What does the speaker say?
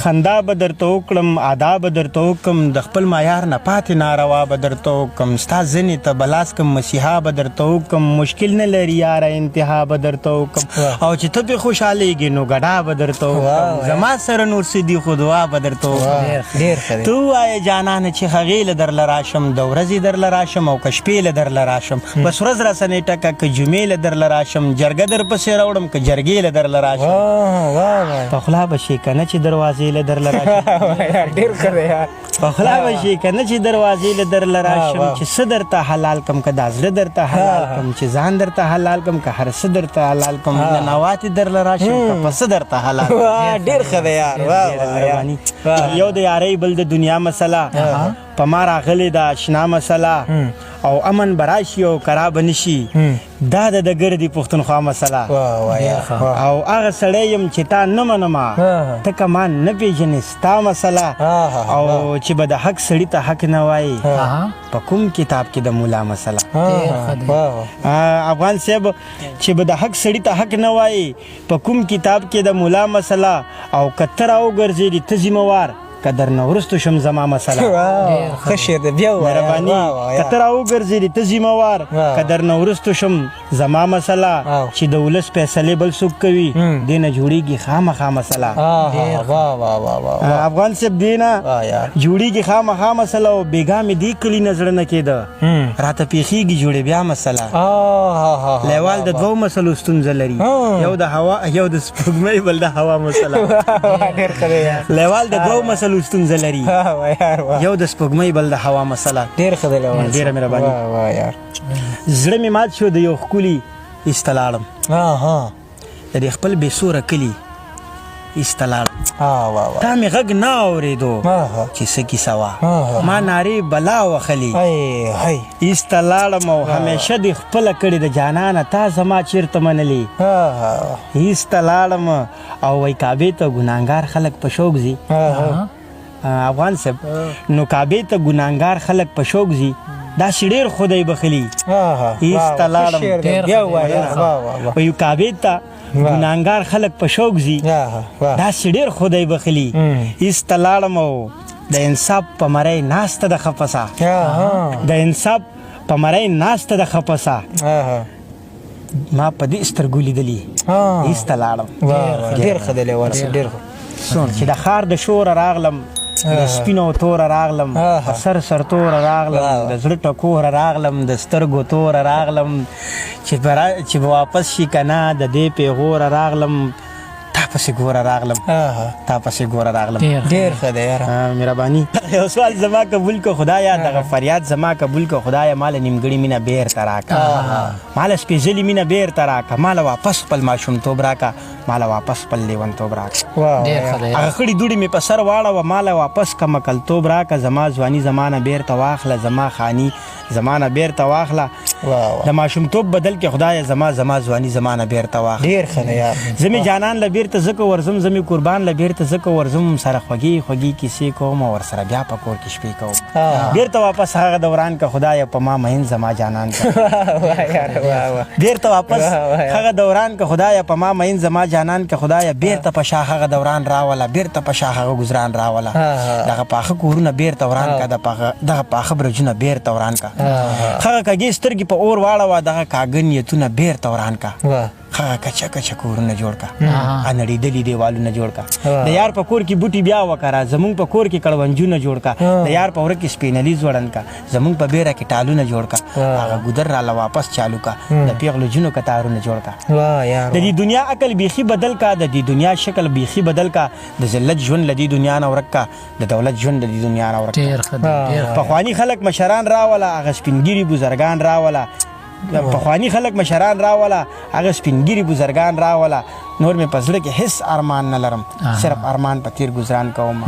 خندا به درته وکړم ادا به درته وکړم د خپل معیار نه پاتې ناروا به درته وکړم ستا ځینې ته به لاس کړم مسیحا به درته وکړم مشکل نه لري یاره انتها به درته وکړم او چې ته پرې خوشحالېږې نو ګډا به درته وکړم زما سره نور څه دي خو دعا به درته وکړم ته ووایې جانانه چې هغې له درله راشم د ورځې درله راشم او که شپې له درله راشم بس ورځ راسنې ټکه که جمعې له درله راشم جرګه در پسې راوړم که جرګې له درله راشم په خوله به شي که نه چې دروازې له درله راشم ډېر ښه دی یار په خوله به شي که نه چې دروازې له درله راشم چې څه درته حلال کړم که دا زړه درته حلال کړم چې ځان درته حلال کړم که هر څه درته حلال کړم ننواتې درله راشم که په څه درته حلال ډېر ښه دی یار یو د یارۍ بل د دنیا مسله په ما راغلې ده اشنا مسله او امن به راشي او کرا به نشي دا د ګردې پښتونخوا مسله او هغه سړی یم چې تا نه منمه ته که ما نه پېژنې ستا مسله او چې به د حق سړي ته حق نه وایي په کوم کتاب کې د مولا مسله افغان صاحب چې به د حق سړي ته حق نه وایي په کوم کتاب کې د مولا مسله او که ته راوګرځېدې ته ذمهوار که درنه وروستو شم زما مسله ښه شعر دی بیا مهرباني که ته راوګرځېدې ته ذمهوار که درنه وروستو شم زما مسله چې د ولس فیصلې بل څوک کوي دې نه جوړېږي خامخا مسله افغان صاحب دې نه جوړېږي خامخا مسله او بېګا مې دې کلي نه زړه نه کېده راته پېښېږي جوړې بیا مسله لیوال د دوو مسلو ستونزه لري یو د هوا یو د سپوږمۍ بل د هوا مسله لیوال د دوو مسلو ستونزه لري یو د سپوږمۍ بل د هوا مسله ډېر ښه دی لیوال ډېره مهرباني زړه مې مات شو د یو ښکلي ایسته لاړم د دې خپل بې سوره کلي ایسته لاړم تا مې غږ نه اورېدو چې څه کیسه وه ما نارې بلا وخلي ایسته لاړم او همیشه دې خپله کړې د جانانه تا زما چېرته منلې ایسته لاړم او وایي کعبې ته ګناهګار خلک په شوق ځي افغان صاحب نو کعبې ته ګناهګار خلک په شوق ځي داسې ډېر خدای بخلي ایسته لاړم وایي کعبې ته ګناهګار خلک په شوق ځي داسې ډېر خدای بخلي ایسته لاړم او د انصاف په مرۍ ناسته د خپسه د انصاف په مرۍ ناسته د خپسه ما په دې سترګو لیدلي ایسته لاړم ډېر ښه دی لیوال ډېر ښه چې د ښار د شوره راغلم د سپینو توره راغلم په سر سرتوره راغلم د زړه ټکوره راغلم د سترګو توره راغلم چې به واپس شي که نه د دې پیغوره راغلم تا پسې ګوره راغلم تا پسې ګوره راغلم ډېر ښه دی یاره مهرباني یو سوال زما قبول که خدایه دغه فریاد زما قبول که خدایه ماله نیمګړې مینه بېرته راکړه ماله سپېڅلې مینه بېرته راکړه ماله واپس خپل ماشومتوب راکړه ماله واپس خپل لیونتوب راکړه هغه خړې دوړې مې په سر واړوه ماله واپس که مکلتوب راکړه زما ځواني زما نه بېرته واخله زما خاني زما نه بېرته واخله د ماشومتوب بدل کې خدایه زما ځواني زما نه بېرته واخله ډېر ښه دی یار زه مې جانان له بېرته ځکه ورځم زه مې قربان له بېرته ځکه ورځم سره خوږې خوږې کیسې کوم او ورسره بیا په کور کې شپې کوم بېرته واپس هغه دوران که خدایه په ما مهین زما جانان که بېرته واپس هغه دوران که خدایه په ما مهین زما جانان که خدایه بېرته په شا هغه دوران راوله بېرته په شا هغه ګزران راوله دغه پاخه کورونه بېرته وران که دغه پاخه برجونه بېرته وران که هغه کږې سترګې په اور واړوه دغه کاږه نیتونه بېرته وران که هغه کچه کچه کورونه جوړ که نړېدلي دیوالونه جوړ که د یار په کور کې بوټي بیا وکره زمونږ په کور کې کړونجونه جوړ که د یار په وره کې سپینلي ځوړن که زمونږ په بیره کې ټالونه جوړ که هغه ګودر راله واپس چالو که د پیغلو جنو کتارونه جوړ که د دې دنیا عقل بیخي بدل که د دې دنیا شکل بیخي بدل که د ذلت ژوند له دې دنیا نه ورک که د دولت ژوند د دې دنیا نه ورک که پخواني خلک مشران راوله هغه سپینګیري بزرګان راوله پخواني خلک مشران راوله هغه سپینګیري بزرګان راوله نور مې په زړه کې هېڅ ارمان نه لرم صرف ارمان په تیر ګزران کوم